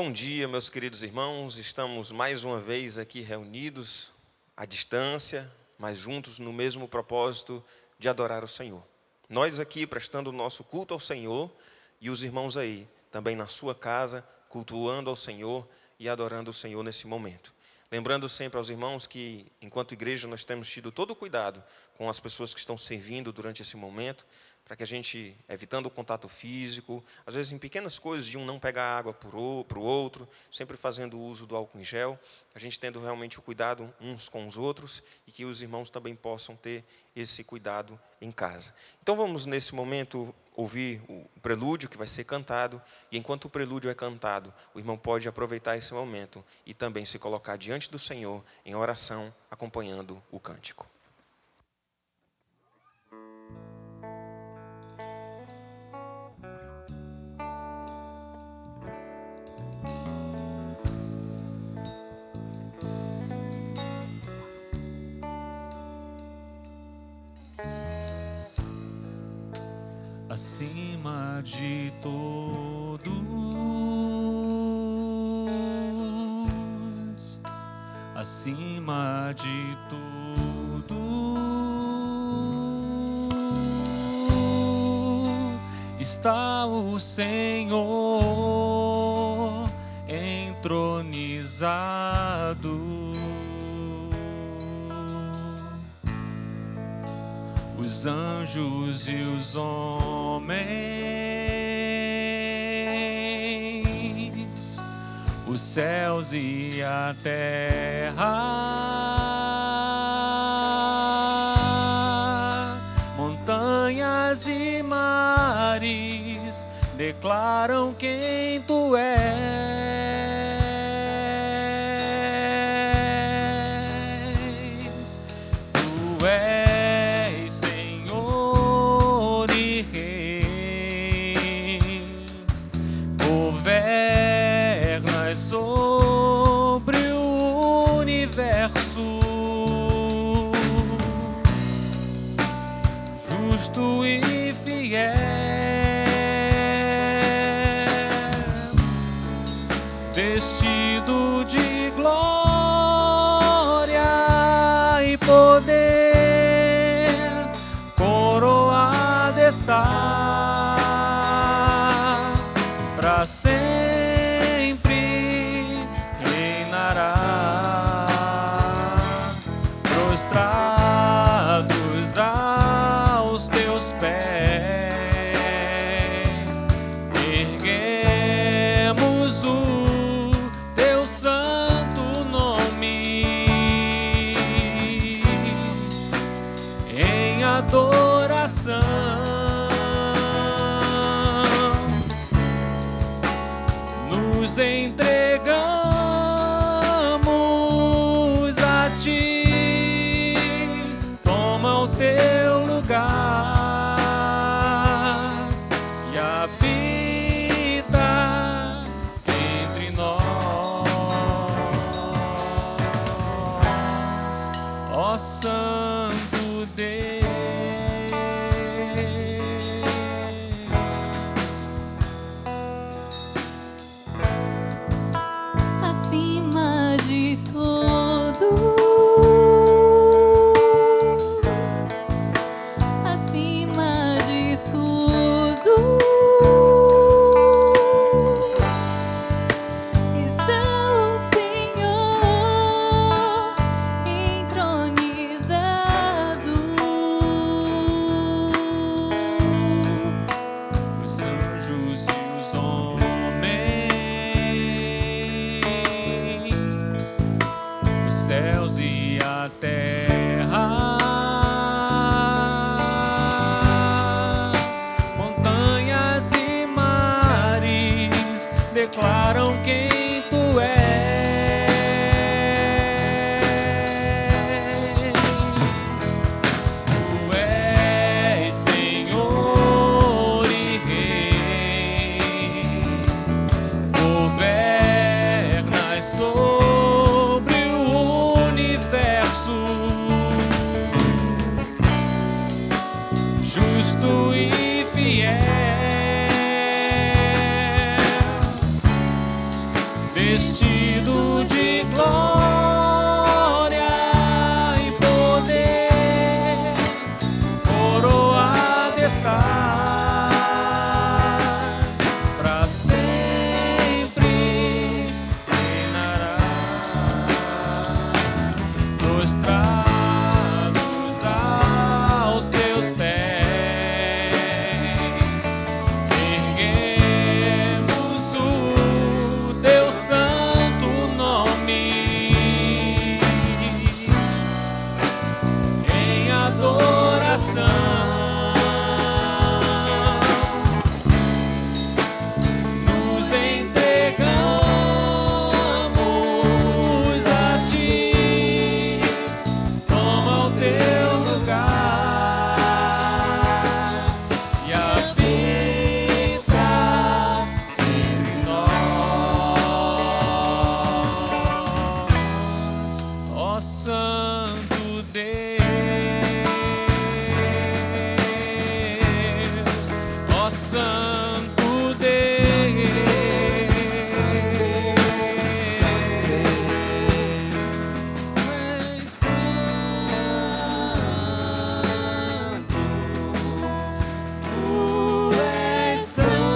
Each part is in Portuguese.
Bom dia, meus queridos irmãos. Estamos mais uma vez aqui reunidos à distância, mas juntos no mesmo propósito de adorar o Senhor. Nós aqui prestando o nosso culto ao Senhor e os irmãos aí, também na sua casa, cultuando ao Senhor e adorando o Senhor nesse momento. Lembrando sempre aos irmãos que, enquanto igreja, nós temos tido todo o cuidado com as pessoas que estão servindo durante esse momento, para que a gente, evitando o contato físico, às vezes em pequenas coisas, de um não pegar água para o outro, sempre fazendo uso do álcool em gel, a gente tendo realmente o cuidado uns com os outros e que os irmãos também possam ter esse cuidado em casa. Então vamos, nesse momento, ouvir o prelúdio que vai ser cantado, e enquanto o prelúdio é cantado, o irmão pode aproveitar esse momento e também se colocar diante do Senhor em oração, acompanhando o cântico. Acima de todos, acima de tudo, está o Senhor entronizado. Os anjos e os homens, os céus e a terra, montanhas e mares declaram quem tu és. Tu és justo e fiel, vestido de glória e poder, coroado está, para sempre reinará, prostrados aos teus pés, erguemos o teu santo nome em adoração. Nos entregamos a ti, toma o teu lugar e habita entre nós, ó Santo Deus. Acima de todos, acima de tudo, está o Senhor entronizado. Os anjos e os homens, os céus e a terra, montanhas e mares declaram quem tu és. Tu és Senhor e Rei, governas sobre o universo, justo e fiel, Deus, ó Santo Deus, és santo, tu és santo,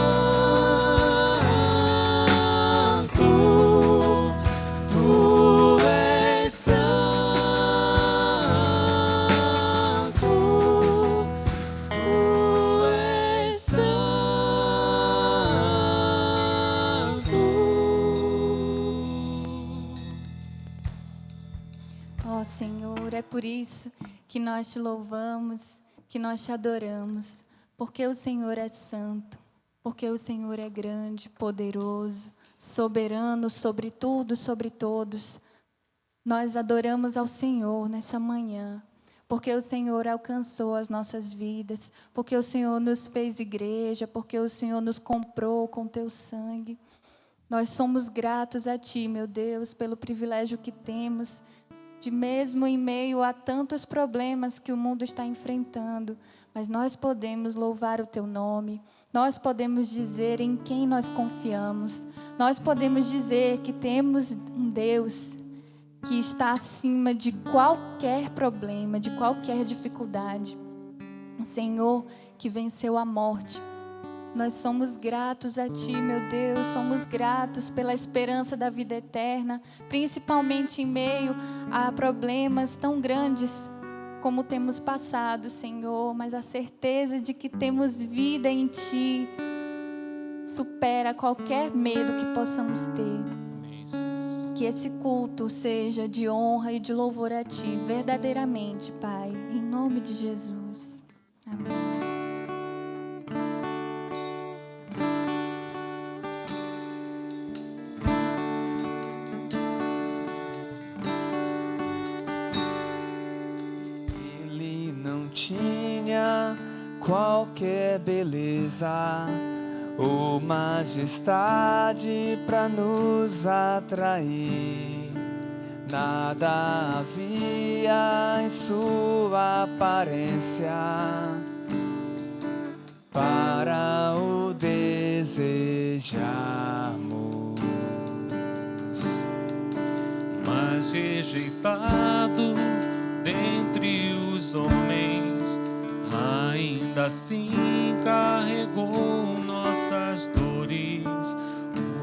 tu és santo, tu és santo. Ó Senhor, é por isso que nós te louvamos, que nós te adoramos, porque o Senhor é santo, porque o Senhor é grande, poderoso, soberano sobre tudo, sobre todos. Nós adoramos ao Senhor nessa manhã, porque o Senhor alcançou as nossas vidas, porque o Senhor nos fez igreja, porque o Senhor nos comprou com teu sangue. Nós somos gratos a Ti, meu Deus, pelo privilégio que temos de, mesmo em meio a tantos problemas que o mundo está enfrentando, mas nós podemos louvar o Teu nome, nós podemos dizer em quem nós confiamos, nós podemos dizer que temos um Deus que está acima de qualquer problema, de qualquer dificuldade. Um Senhor que venceu a morte. Nós somos gratos a Ti, meu Deus, somos gratos pela esperança da vida eterna, principalmente em meio a problemas tão grandes como temos passado, Senhor, mas a certeza de que temos vida em Ti supera qualquer medo que possamos ter. Que esse culto seja de honra e de louvor a Ti, verdadeiramente, Pai, em nome de Jesus. Amém. Ele não tinha qualquer beleza ou majestade para nos atrair. Nada havia em sua aparência para o desejarmos. Mas rejeitado dentre os homens, ainda assim carregou nossas dores.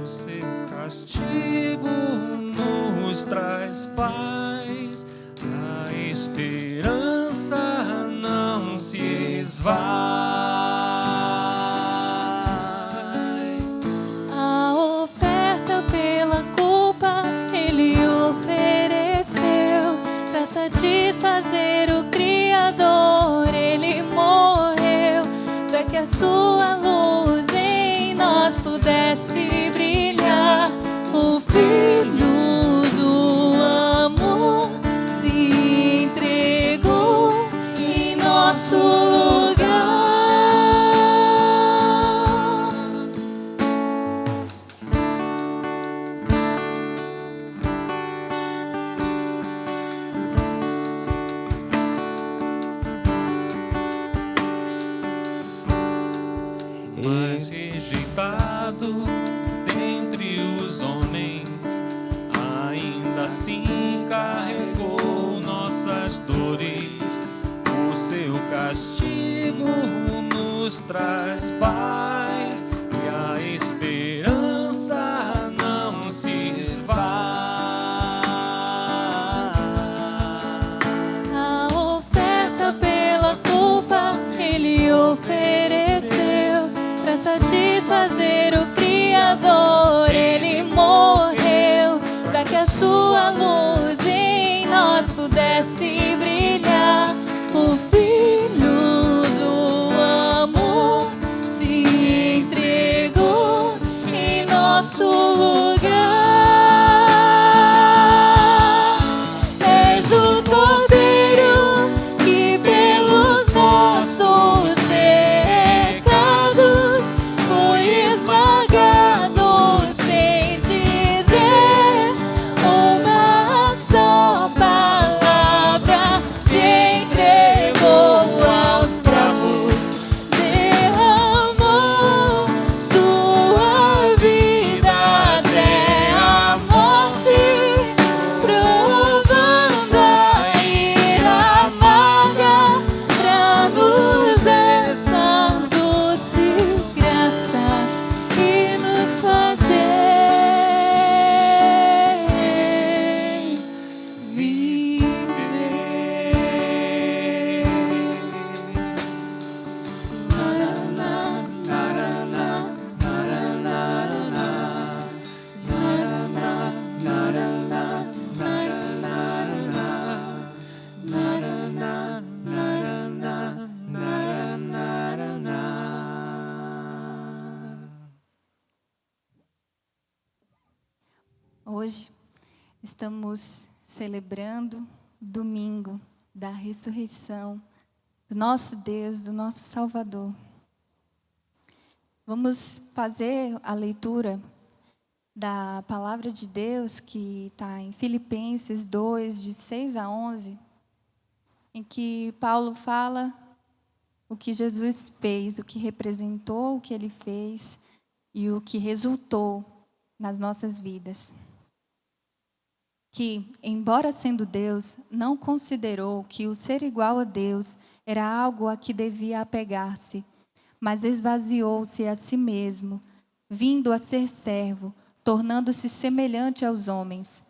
O seu castigo nos traz paz, a esperança não se esvai. A oferta pela culpa Ele ofereceu, para satisfazer o Criador Ele morreu, para que a sua luz em nós pudesse brilhar. O Filho do amor se entregou em nosso lugar. Mas rejeitado dentre os homens, ainda assim carregou nossas dores. O seu castigo nos traz paz, e a esperança não se esvai. A oferta pela culpa Ele ofereceu, para satisfazer o Criador Ele morreu, para que a sua luz em nós pudesse brilhar. O Filho do amor se hoje estamos celebrando o domingo da ressurreição do nosso Deus, do nosso Salvador. Vamos fazer a leitura da palavra de Deus que está em Filipenses 2, de 6 a 11, em que Paulo fala o que Jesus fez, o que representou, o que ele fez e o que resultou nas nossas vidas. Que, embora sendo Deus, não considerou que o ser igual a Deus era algo a que devia apegar-se, mas esvaziou-se a si mesmo, vindo a ser servo, tornando-se semelhante aos homens.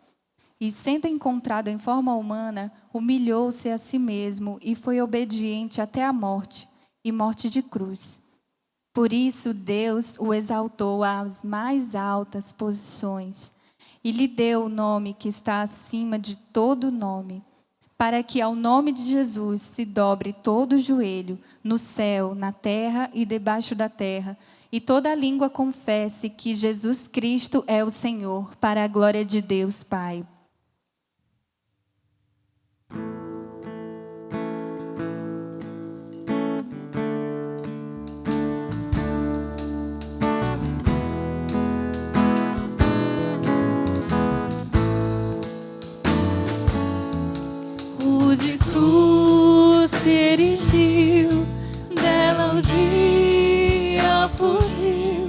E, sendo encontrado em forma humana, humilhou-se a si mesmo e foi obediente até a morte, e morte de cruz. Por isso, Deus o exaltou às mais altas posições e lhe deu o nome que está acima de todo nome, para que ao nome de Jesus se dobre todo o joelho, no céu, na terra e debaixo da terra, e toda língua confesse que Jesus Cristo é o Senhor, para a glória de Deus Pai. De cruz se erigiu, dela o dia fugiu,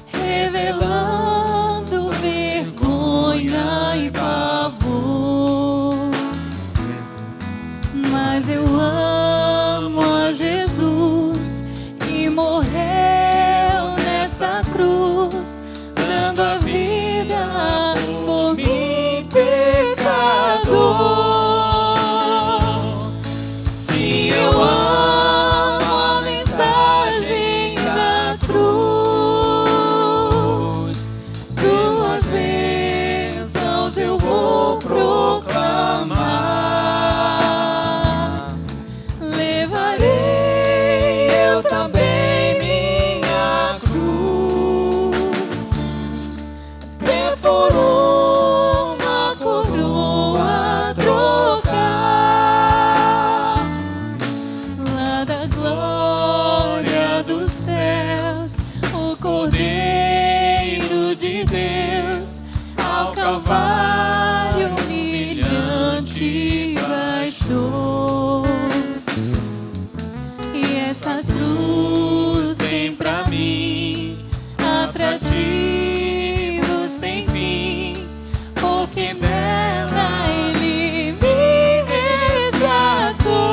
revelando vergonha e pavor. Mas eu amo a Jesus, que morreu nessa cruz, dando a vida por mim, pecador. Eu amo a mensagem da cruz, suas bênçãos eu vou proclamar. Levarei eu também minha cruz, até por uma coroa trocar. Glória dos céus, o Cordeiro de Deus, ao Calvário humilhante baixou. E essa cruz tem pra mim atrativo sem fim, porque nela Ele me resgatou.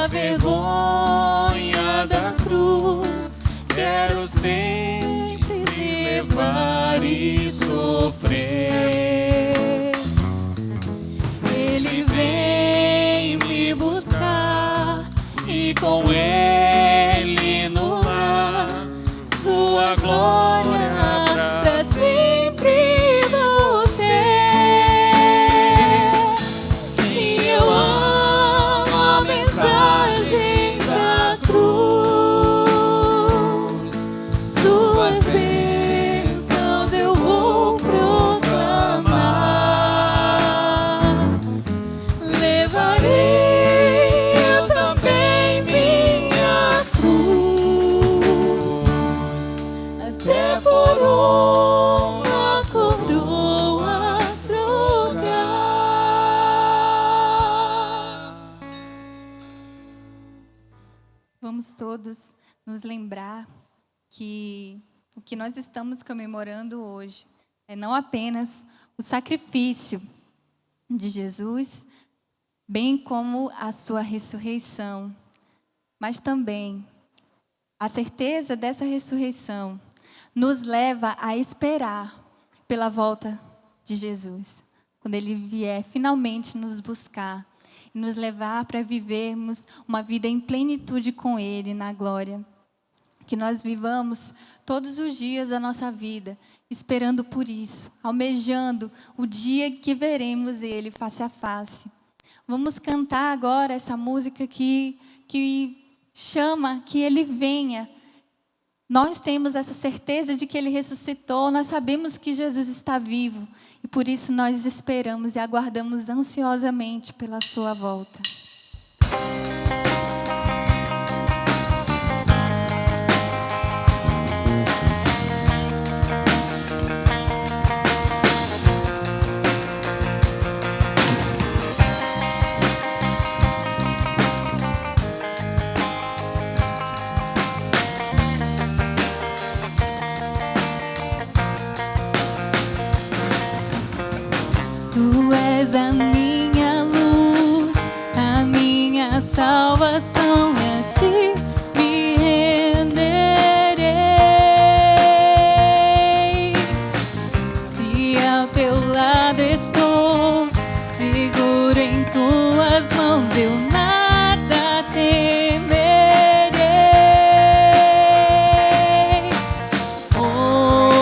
Vergonha da cruz, quero sempre levar e sofrer. Ele vem me buscar e com Ele no lar, sua glória pra sempre vou ter. Sim, eu amo a mensagem da cruz, suas bênçãos eu vou proclamar. Levarei eu também minha cruz, até por uma coroa trocar. Vamos todos nos lembrar que o que nós estamos comemorando hoje é não apenas o sacrifício de Jesus, bem como a sua ressurreição, mas também A certeza dessa ressurreição nos leva a esperar pela volta de Jesus, quando Ele vier finalmente nos buscar e nos levar para vivermos uma vida em plenitude com Ele na glória. Que nós vivamos todos os dias da nossa vida esperando por isso, almejando o dia que veremos Ele face a face. Vamos cantar agora essa música que chama que Ele venha. Nós temos essa certeza de que Ele ressuscitou, nós sabemos que Jesus está vivo e por isso nós esperamos e aguardamos ansiosamente pela sua volta. Tu és a minha luz, a minha salvação, e a ti me renderei. Se ao teu lado estou, seguro em tuas mãos, eu nada temerei. Oh,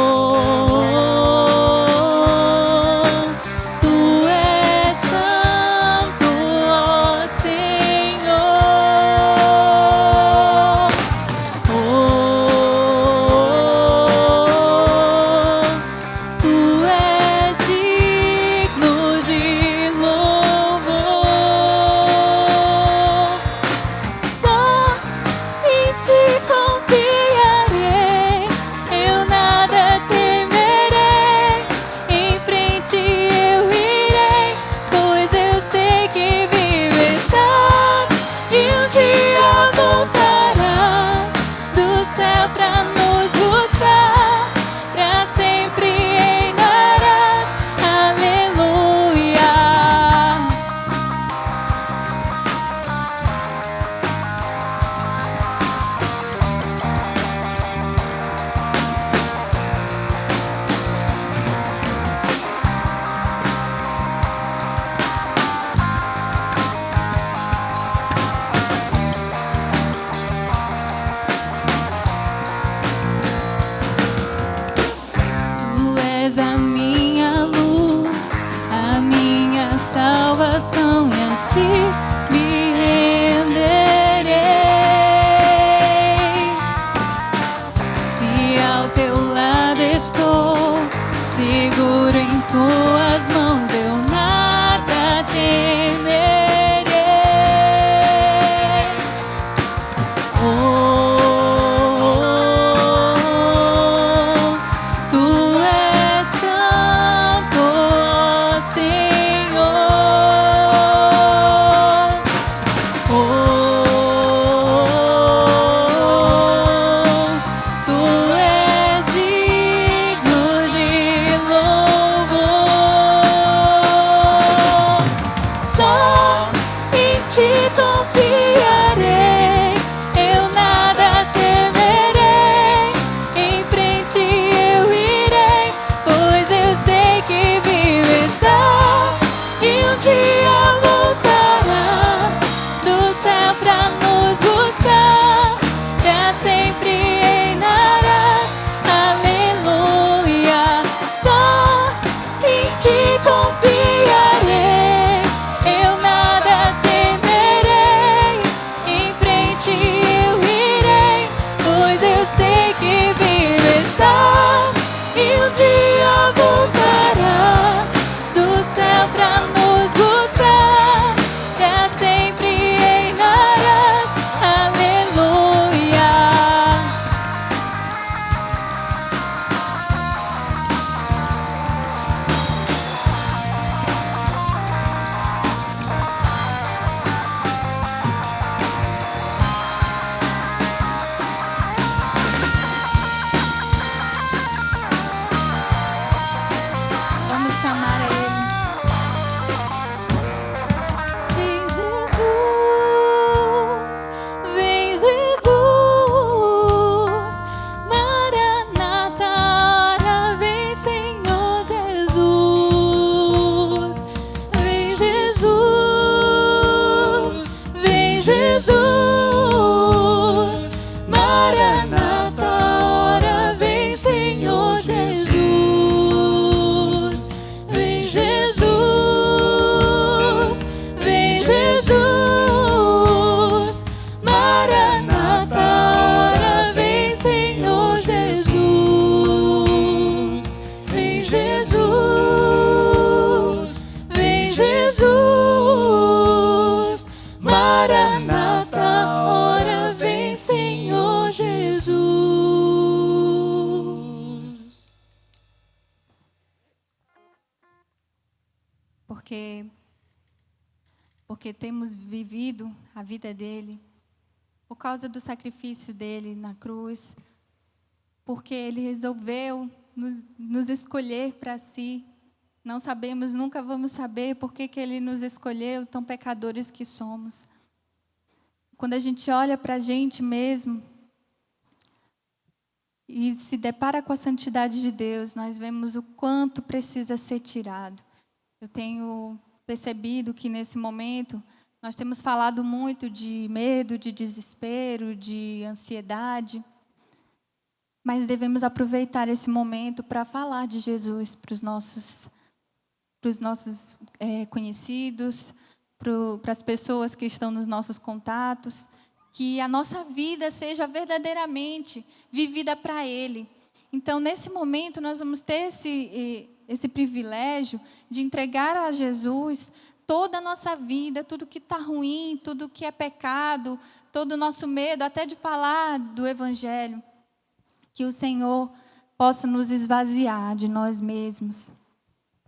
porque temos vivido a vida dele, por causa do sacrifício dele na cruz, porque ele resolveu nos escolher para si. Não sabemos, nunca vamos saber por que ele nos escolheu, tão pecadores que somos. Quando a gente olha para a gente mesmo e se depara com a santidade de Deus, nós vemos o quanto precisa ser tirado. Eu tenho percebido que nesse momento nós temos falado muito de medo, de desespero, de ansiedade, mas devemos aproveitar esse momento para falar de Jesus para os nossos conhecidos, para as pessoas que estão nos nossos contatos, que a nossa vida seja verdadeiramente vivida para Ele. Então, nesse momento, nós vamos ter esse privilégio de entregar a Jesus toda a nossa vida, tudo que está ruim, tudo que é pecado, todo o nosso medo, até de falar do Evangelho. Que o Senhor possa nos esvaziar de nós mesmos,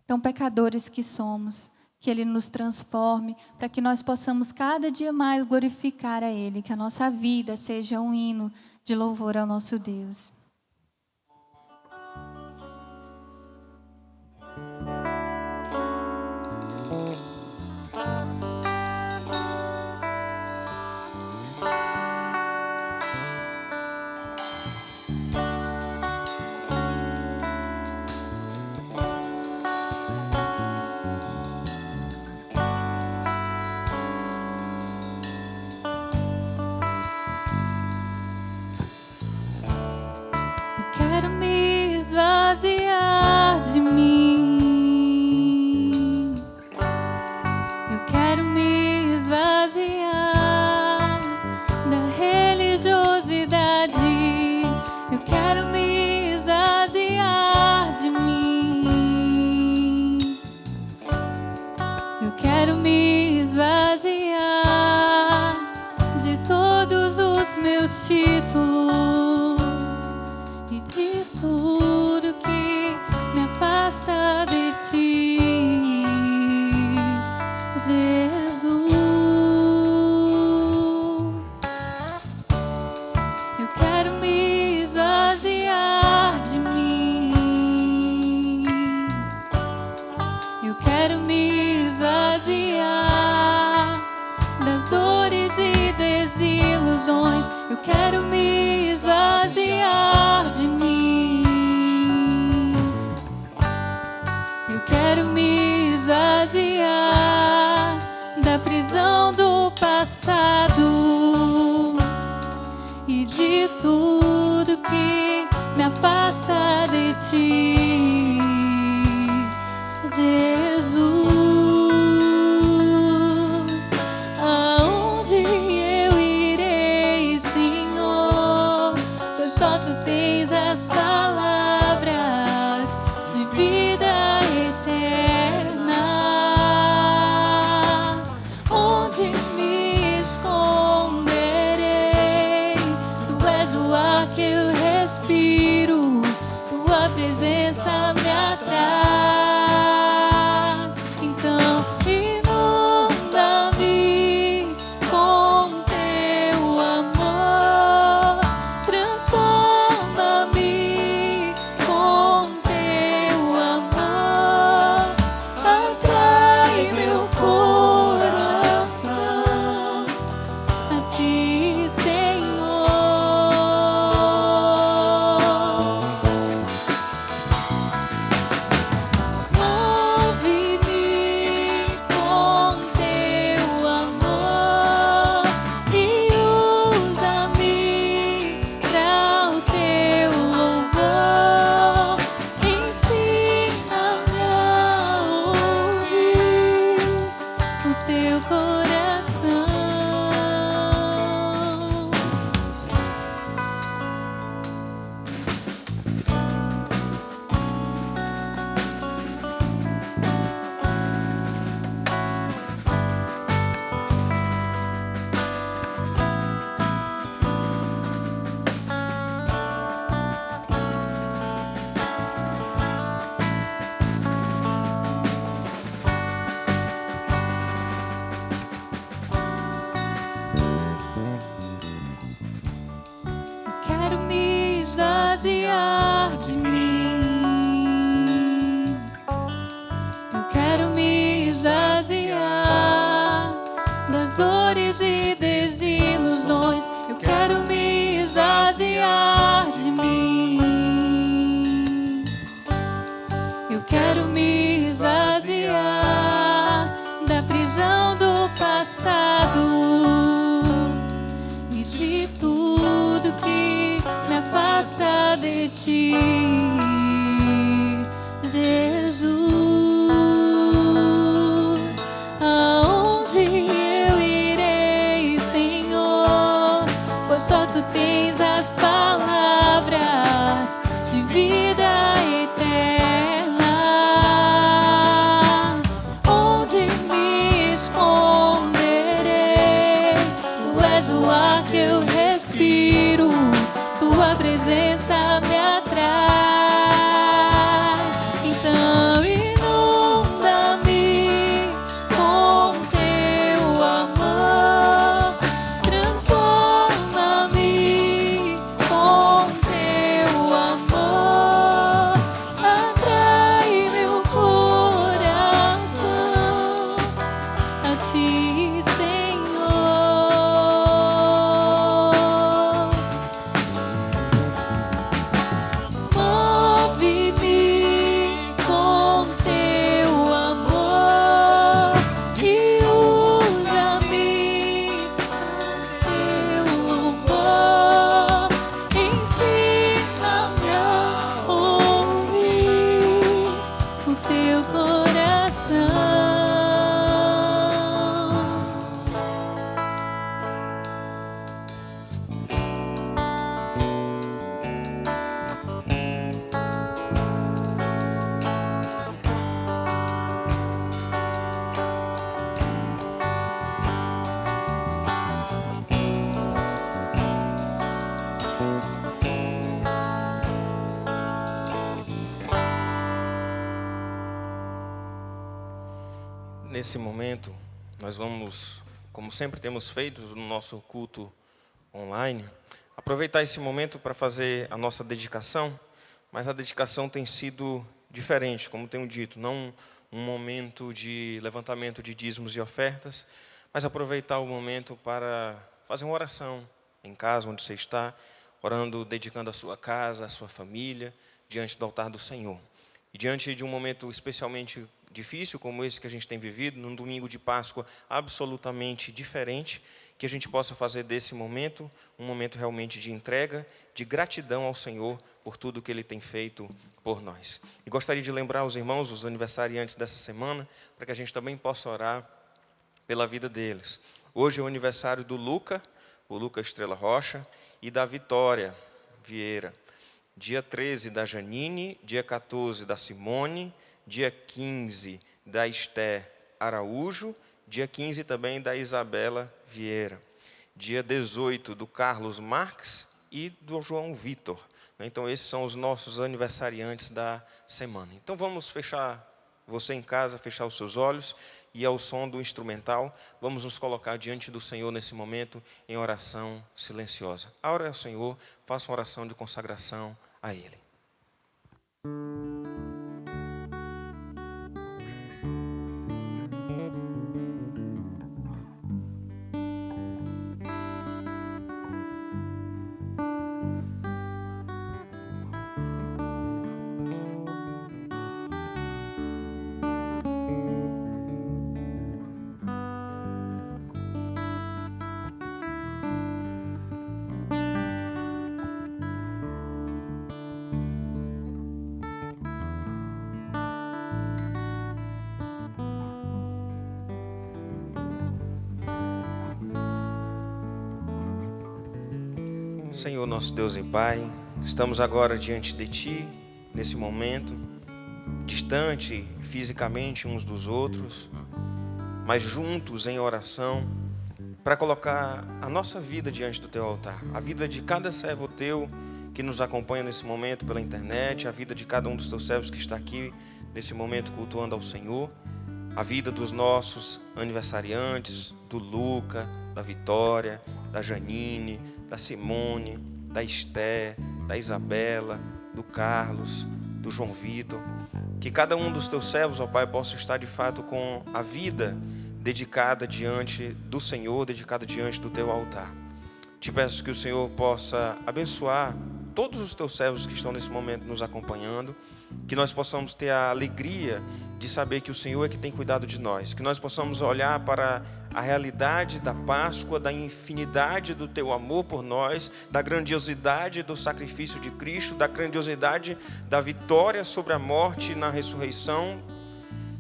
tão pecadores que somos, que Ele nos transforme, para que nós possamos cada dia mais glorificar a Ele, que a nossa vida seja um hino de louvor ao nosso Deus. Quero me esvaziar de mim. Eu quero me esvaziar da religiosidade. Eu quero me esvaziar de mim. Eu quero me esvaziar de todos os meus títulos e de tudo que me afasta de ti, Jesus. Eu quero me esvaziar de mim. Eu quero me esvaziar das dores e desilusões. Eu quero me esvaziar de mim. Eu quero me esvaziar da prisão do passado e de tudo que me afasta de ti, Jesus. Aonde eu irei, Senhor? Pois só Tu tens as palavras de vida eterna. Onde me esconderei? Tu és o ar que eu respiro, Tua presença me atrai. Então inunda-me com Teu amor, transforma-me com Teu amor, atrai meu coração a Ti, Senhor. ti, Jesus. Aonde eu irei, Senhor? Pois só tu tens as palavras de vida eterna. Onde me esconderei? Tu és o ar que eu respiro, tua presença me atrai. Então inunda-me com teu amor, transforma-me com teu amor, atrai meu coração a ti, Senhor. Move-me com teu amor e usa-me com teu louvor. Ensina-me a ouvir o teu coração. Nesse momento, nós vamos, como sempre temos feito no nosso culto online, aproveitar esse momento para fazer a nossa dedicação, mas a dedicação tem sido diferente, como tenho dito, não um momento de levantamento de dízimos e ofertas, mas aproveitar o momento para fazer uma oração em casa, onde você está, orando, dedicando a sua casa, a sua família, diante do altar do Senhor. E diante de um momento especialmente difícil como esse que a gente tem vivido, num domingo de Páscoa absolutamente diferente, que a gente possa fazer desse momento um momento realmente de entrega, de gratidão ao Senhor por tudo que Ele tem feito por nós. E gostaria de lembrar os irmãos, os aniversariantes dessa semana, para que a gente também possa orar pela vida deles. Hoje é o aniversário do Luca, o Luca Estrela Rocha, e da Vitória Vieira. Dia 13 da Janine, dia 14 da Simone, dia 15 da Esther Araújo, dia 15 também da Isabela Vieira, dia 18 do Carlos Marques e do João Vitor. Então esses são os nossos aniversariantes da semana. Então vamos fechar, você em casa, fechar os seus olhos e ao som do instrumental, vamos nos colocar diante do Senhor nesse momento em oração silenciosa. Ore ao Senhor, faça uma oração de consagração a Ele. Senhor, nosso Deus e Pai, estamos agora diante de Ti, nesse momento, distante fisicamente uns dos outros, mas juntos em oração, para colocar a nossa vida diante do Teu altar, a vida de cada servo Teu que nos acompanha nesse momento pela internet, a vida de cada um dos Teus servos que está aqui nesse momento cultuando ao Senhor, a vida dos nossos aniversariantes, do Luca, da Vitória, da Janine, da Simone, da Esther, da Isabela, do Carlos, do João Vitor. Que cada um dos teus servos, ó Pai, possa estar de fato com a vida dedicada diante do Senhor, dedicada diante do teu altar. Te peço que o Senhor possa abençoar todos os teus servos que estão nesse momento nos acompanhando que nós possamos ter a alegria de saber que o Senhor é que tem cuidado de nós, que nós possamos olhar para a realidade da Páscoa, da infinidade do Teu amor por nós, da grandiosidade do sacrifício de Cristo, da grandiosidade da vitória sobre a morte na ressurreição,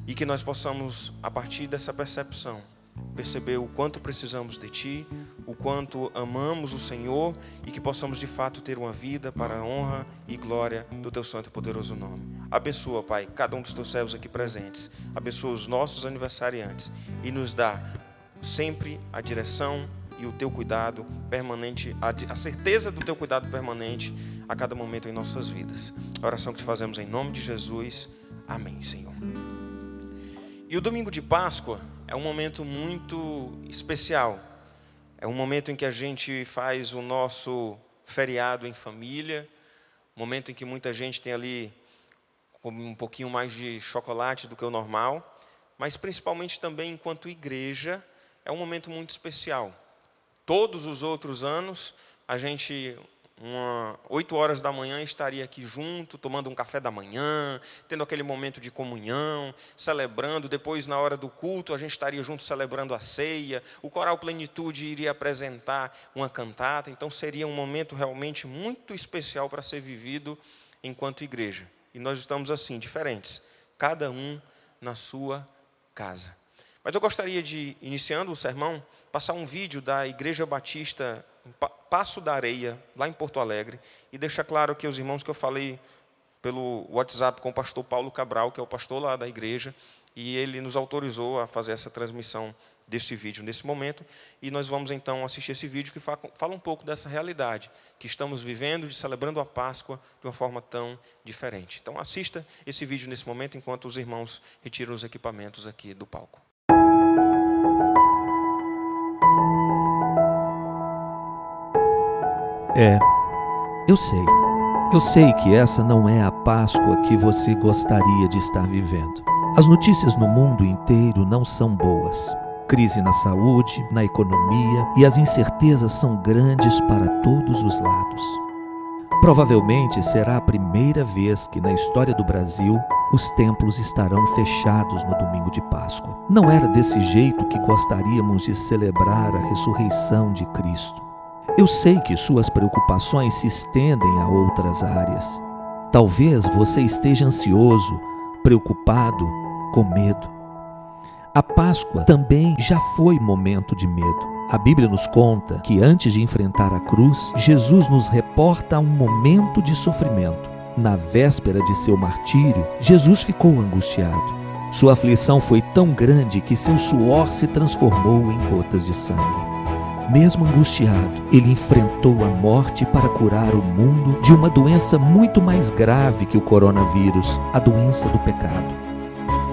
e que nós possamos, a partir dessa percepção, perceber o quanto precisamos de Ti, o quanto amamos o Senhor, e que possamos de fato ter uma vida para a honra e glória do Teu santo e poderoso nome. Abençoa, Pai, cada um dos Teus servos aqui presentes. Abençoa os nossos aniversariantes e nos dá sempre a direção e o Teu cuidado permanente, a certeza do Teu cuidado permanente a cada momento em nossas vidas. A oração que te fazemos em nome de Jesus. Amém, Senhor. E o domingo de Páscoa é um momento muito especial. É um momento em que a gente faz o nosso feriado em família, momento em que muita gente tem ali um pouquinho mais de chocolate do que o normal, mas principalmente também enquanto igreja, é um momento muito especial. Todos os outros anos, a gente, 8 horas da manhã, estaria aqui junto, tomando um café da manhã, tendo aquele momento de comunhão, celebrando. Depois, na hora do culto, a gente estaria junto celebrando a ceia. O Coral Plenitude iria apresentar uma cantata. Então, seria um momento realmente muito especial para ser vivido enquanto igreja. E nós estamos assim, diferentes, cada um na sua casa. Mas eu gostaria de, iniciando o sermão, passar um vídeo da Igreja Batista Passo da Areia, lá em Porto Alegre, e deixar claro que os irmãos que eu falei pelo WhatsApp com o pastor Paulo Cabral, que é o pastor lá da igreja, e ele nos autorizou a fazer essa transmissão deste vídeo nesse momento, e nós vamos então assistir esse vídeo que fala um pouco dessa realidade que estamos vivendo, de celebrando a Páscoa de uma forma tão diferente. Então assista esse vídeo nesse momento, enquanto os irmãos retiram os equipamentos aqui do palco. Eu sei que essa não é a Páscoa que você gostaria de estar vivendo. As notícias no mundo inteiro não são boas. Crise na saúde, na economia, e as incertezas são grandes para todos os lados. Provavelmente será a primeira vez que na história do Brasil os templos estarão fechados no domingo de Páscoa. Não era desse jeito que gostaríamos de celebrar a ressurreição de Cristo. Eu sei que suas preocupações se estendem a outras áreas. Talvez você esteja ansioso, preocupado, com medo. A Páscoa também já foi momento de medo. A Bíblia nos conta que antes de enfrentar a cruz, Jesus nos reporta um momento de sofrimento. Na véspera de seu martírio, Jesus ficou angustiado. Sua aflição foi tão grande que seu suor se transformou em gotas de sangue. Mesmo angustiado, ele enfrentou a morte para curar o mundo de uma doença muito mais grave que o coronavírus, a doença do pecado,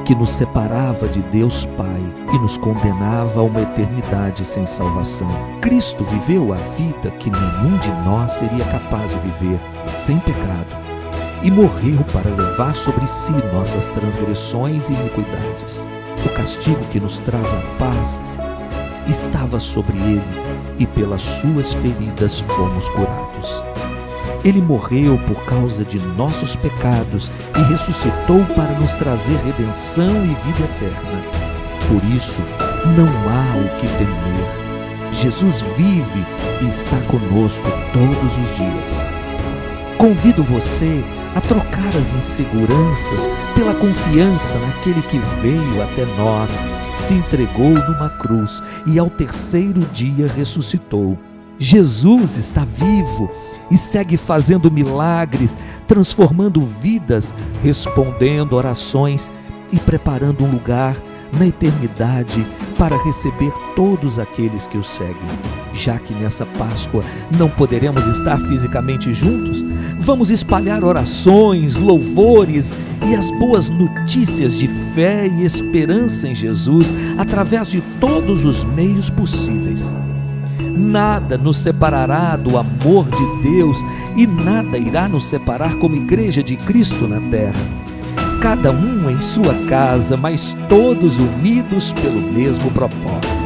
que nos separava de Deus Pai e nos condenava a uma eternidade sem salvação. Cristo viveu a vida que nenhum de nós seria capaz de viver, sem pecado, e morreu para levar sobre si nossas transgressões e iniquidades. O castigo que nos traz a paz estava sobre ele, e pelas suas feridas fomos curados. Ele morreu por causa de nossos pecados e ressuscitou para nos trazer redenção e vida eterna. Por isso, não há o que temer. Jesus vive e está conosco todos os dias. Convido você a trocar as inseguranças pela confiança naquele que veio até nós, se entregou numa cruz e ao terceiro dia ressuscitou. Jesus está vivo e segue fazendo milagres, transformando vidas, respondendo orações e preparando um lugar na eternidade para receber todos aqueles que o seguem. Já que nessa Páscoa não poderemos estar fisicamente juntos, vamos espalhar orações, louvores e as boas notícias de fé e esperança em Jesus através de todos os meios possíveis. Nada nos separará do amor de Deus e nada irá nos separar como igreja de Cristo na terra. Cada um em sua casa, mas todos unidos pelo mesmo propósito.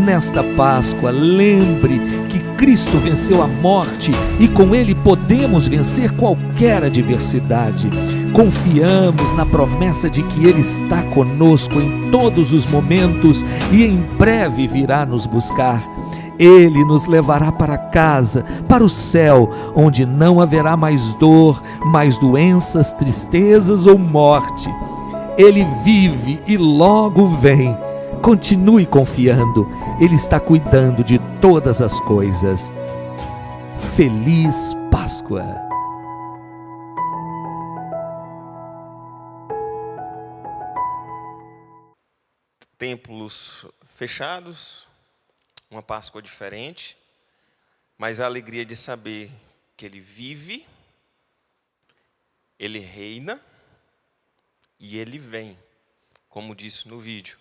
Nesta Páscoa, lembre que Cristo venceu a morte e com Ele podemos vencer qualquer adversidade. Confiamos na promessa de que Ele está conosco em todos os momentos e em breve virá nos buscar. Ele nos levará para casa, para o céu, onde não haverá mais dor, mais doenças, tristezas ou morte. Ele vive e logo vem. Continue confiando, Ele está cuidando de todas as coisas. Feliz Páscoa! Templos fechados, uma Páscoa diferente, mas a alegria de saber que Ele vive, Ele reina e Ele vem, como disse no vídeo.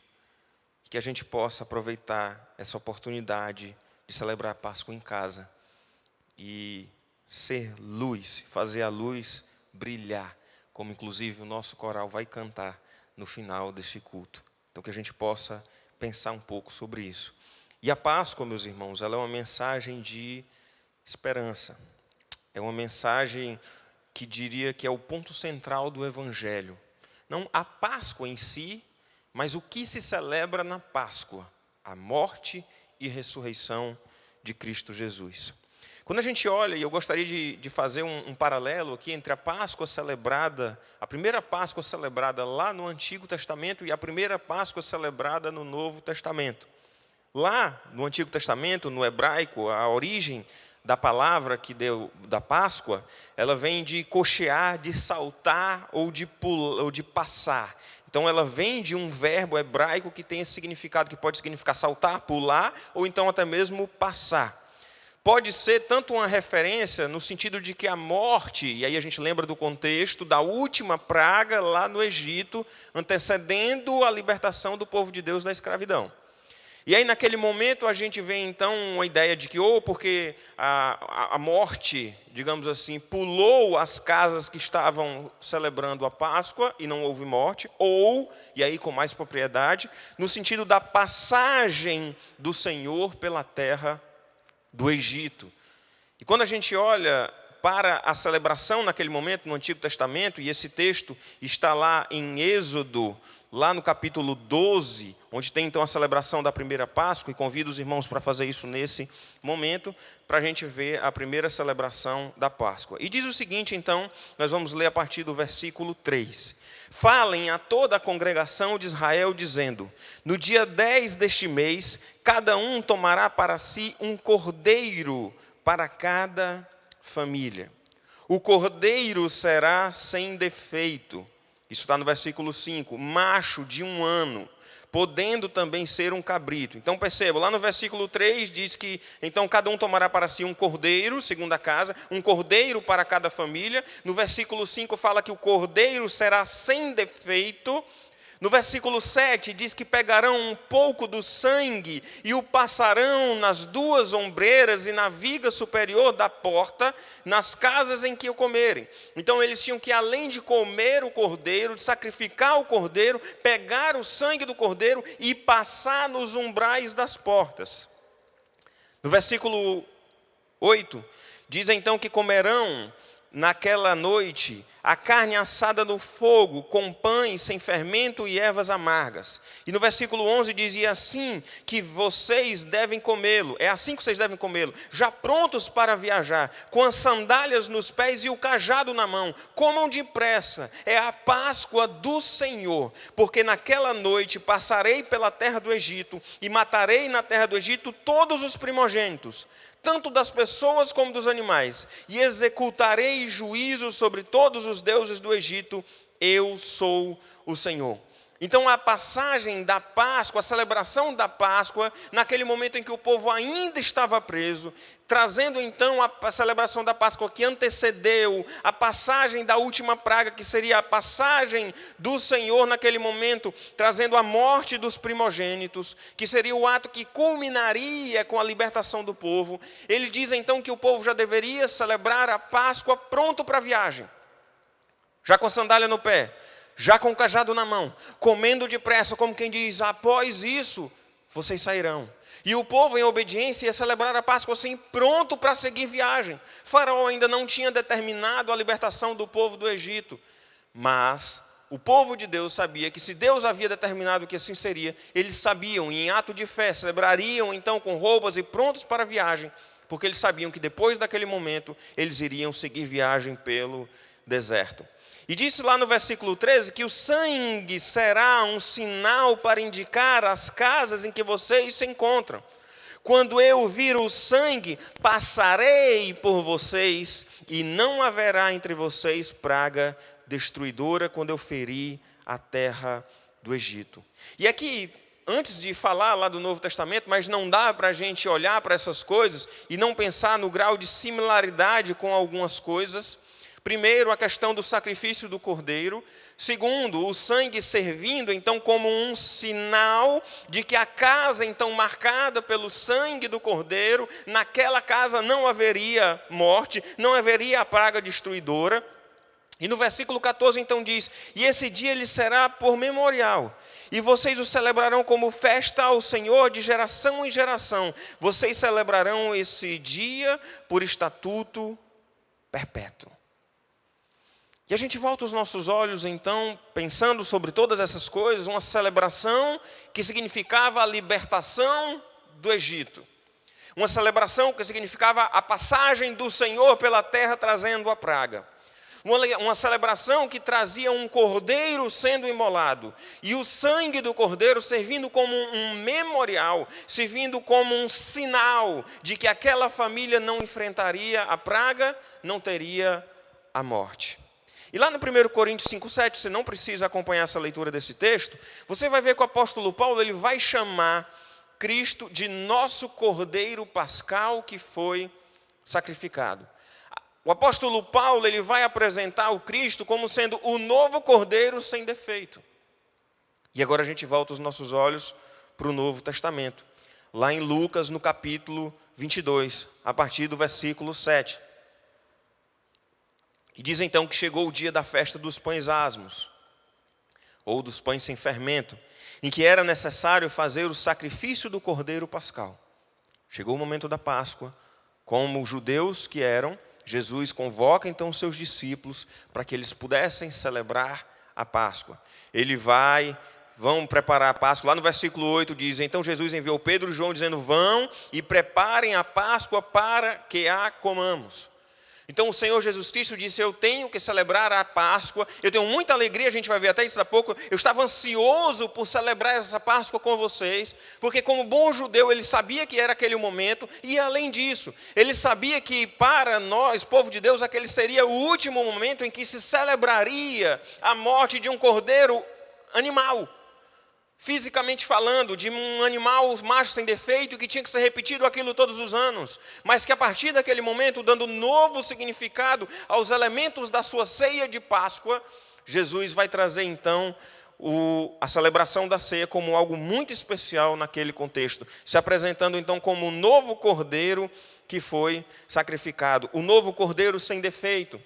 Que a gente possa aproveitar essa oportunidade de celebrar a Páscoa em casa e ser luz, fazer a luz brilhar, como inclusive o nosso coral vai cantar no final deste culto. Então que a gente possa pensar um pouco sobre isso. E a Páscoa, meus irmãos, ela é uma mensagem de esperança. É uma mensagem que diria que é o ponto central do Evangelho. Não a Páscoa em si, mas o que se celebra na Páscoa, a morte e ressurreição de Cristo Jesus. Quando a gente olha, e eu gostaria de fazer um paralelo aqui entre a Páscoa celebrada, a primeira Páscoa celebrada lá no Antigo Testamento e a primeira Páscoa celebrada no Novo Testamento. Lá no Antigo Testamento, no hebraico, a origem da palavra que deu da Páscoa, ela vem de cochear, de saltar ou de pular, ou de passar. Então ela vem de um verbo hebraico que tem esse significado, que pode significar saltar, pular, ou então até mesmo passar. Pode ser tanto uma referência no sentido de que a morte, e aí a gente lembra do contexto da última praga lá no Egito, antecedendo a libertação do povo de Deus da escravidão. E aí naquele momento a gente vê então uma ideia de que ou porque a morte, digamos assim, pulou as casas que estavam celebrando a Páscoa e não houve morte, ou, e aí com mais propriedade, no sentido da passagem do Senhor pela terra do Egito. E quando a gente olha para a celebração naquele momento no Antigo Testamento, e esse texto está lá em Êxodo, lá no capítulo 12, onde tem então a celebração da primeira Páscoa, e convido os irmãos para fazer isso nesse momento, para a gente ver a primeira celebração da Páscoa. E diz o seguinte, então, nós vamos ler a partir do versículo 3. Falem a toda a congregação de Israel, dizendo: no dia 10 deste mês, cada um tomará para si um cordeiro para cada família. O cordeiro será sem defeito. Isso está no versículo 5, macho de 1 ano, podendo também ser um cabrito. Então perceba, lá no versículo 3 diz que então cada um tomará para si um cordeiro, segundo a casa, um cordeiro para cada família. No versículo 5 fala que o cordeiro será sem defeito. No versículo 7 diz que pegarão um pouco do sangue e o passarão nas 2 ombreiras e na viga superior da porta, nas casas em que o comerem. Então eles tinham que, além de comer o cordeiro, de sacrificar o cordeiro, pegar o sangue do cordeiro e passar nos umbrais das portas. No versículo 8 diz então que comerão naquela noite a carne assada no fogo, com pães sem fermento e ervas amargas. E no versículo 11 dizia assim, que vocês devem comê-lo, é assim que vocês devem comê-lo, já prontos para viajar, com as sandálias nos pés e o cajado na mão, comam depressa, é a Páscoa do Senhor, porque naquela noite passarei pela terra do Egito, e matarei na terra do Egito todos os primogênitos, tanto das pessoas como dos animais, e executarei juízo sobre todos os deuses do Egito, eu sou o Senhor. Então a passagem da Páscoa, a celebração da Páscoa, naquele momento em que o povo ainda estava preso, trazendo então a celebração da Páscoa que antecedeu a passagem da última praga, que seria a passagem do Senhor naquele momento, trazendo a morte dos primogênitos, que seria o ato que culminaria com a libertação do povo. Ele diz então que o povo já deveria celebrar a Páscoa pronto para a viagem, já com sandália no pé, já com o cajado na mão, comendo depressa, como quem diz, após isso, vocês sairão. E o povo, em obediência, ia celebrar a Páscoa assim, pronto para seguir viagem. Faraó ainda não tinha determinado a libertação do povo do Egito, Mas o povo de Deus sabia que se Deus havia determinado que assim seria, eles sabiam e em ato de fé celebrariam então com roupas e prontos para a viagem, porque eles sabiam que depois daquele momento eles iriam seguir viagem pelo deserto. E disse lá no versículo 13 que o sangue será um sinal para indicar as casas em que vocês se encontram. Quando eu vir o sangue, passarei por vocês e não haverá entre vocês praga destruidora quando eu ferir a terra do Egito. E aqui, antes de falar lá do Novo Testamento, mas não dá para a gente olhar para essas coisas e não pensar no grau de similaridade com algumas coisas. Primeiro, a questão do sacrifício do cordeiro. Segundo, o sangue servindo, então, como um sinal de que a casa, então, marcada pelo sangue do cordeiro, naquela casa não haveria morte, não haveria a praga destruidora. E no versículo 14, então, diz: e esse dia ele será por memorial, e vocês o celebrarão como festa ao Senhor de geração em geração. Vocês celebrarão esse dia por estatuto perpétuo. E a gente volta os nossos olhos, então, pensando sobre todas essas coisas, uma celebração que significava a libertação do Egito. Uma celebração que significava a passagem do Senhor pela terra trazendo a praga. Uma celebração que trazia um cordeiro sendo imolado. E o sangue do cordeiro servindo como um memorial, servindo como um sinal de que aquela família não enfrentaria a praga, não teria a morte. E lá no 1 Coríntios 5,7, você não precisa acompanhar essa leitura desse texto, você vai ver que o apóstolo Paulo ele vai chamar Cristo de nosso cordeiro pascal que foi sacrificado. O apóstolo Paulo ele vai apresentar o Cristo como sendo o novo cordeiro sem defeito. E agora a gente volta os nossos olhos para o Novo Testamento. Lá em Lucas, no capítulo 22, a partir do versículo 7. E diz então que chegou o dia da festa dos pães asmos, ou dos pães sem fermento, em que era necessário fazer o sacrifício do cordeiro pascal. Chegou o momento da Páscoa, como os judeus que eram, Jesus convoca então os seus discípulos para que eles pudessem celebrar a Páscoa. Vão preparar a Páscoa. Lá no versículo 8 diz: então Jesus enviou Pedro e João dizendo: vão e preparem a Páscoa para que a comamos. Então o Senhor Jesus Cristo disse: eu tenho que celebrar a Páscoa, eu tenho muita alegria, a gente vai ver até isso daqui a pouco, eu estava ansioso por celebrar essa Páscoa com vocês, porque como bom judeu ele sabia que era aquele momento, e além disso, ele sabia que para nós, povo de Deus, aquele seria o último momento em que se celebraria a morte de um cordeiro animal. Fisicamente falando, de um animal macho sem defeito, que tinha que ser repetido aquilo todos os anos, mas que a partir daquele momento, dando novo significado aos elementos da sua ceia de Páscoa, Jesus vai trazer então a celebração da ceia como algo muito especial naquele contexto, se apresentando então como o novo cordeiro que foi sacrificado, o novo cordeiro sem defeito.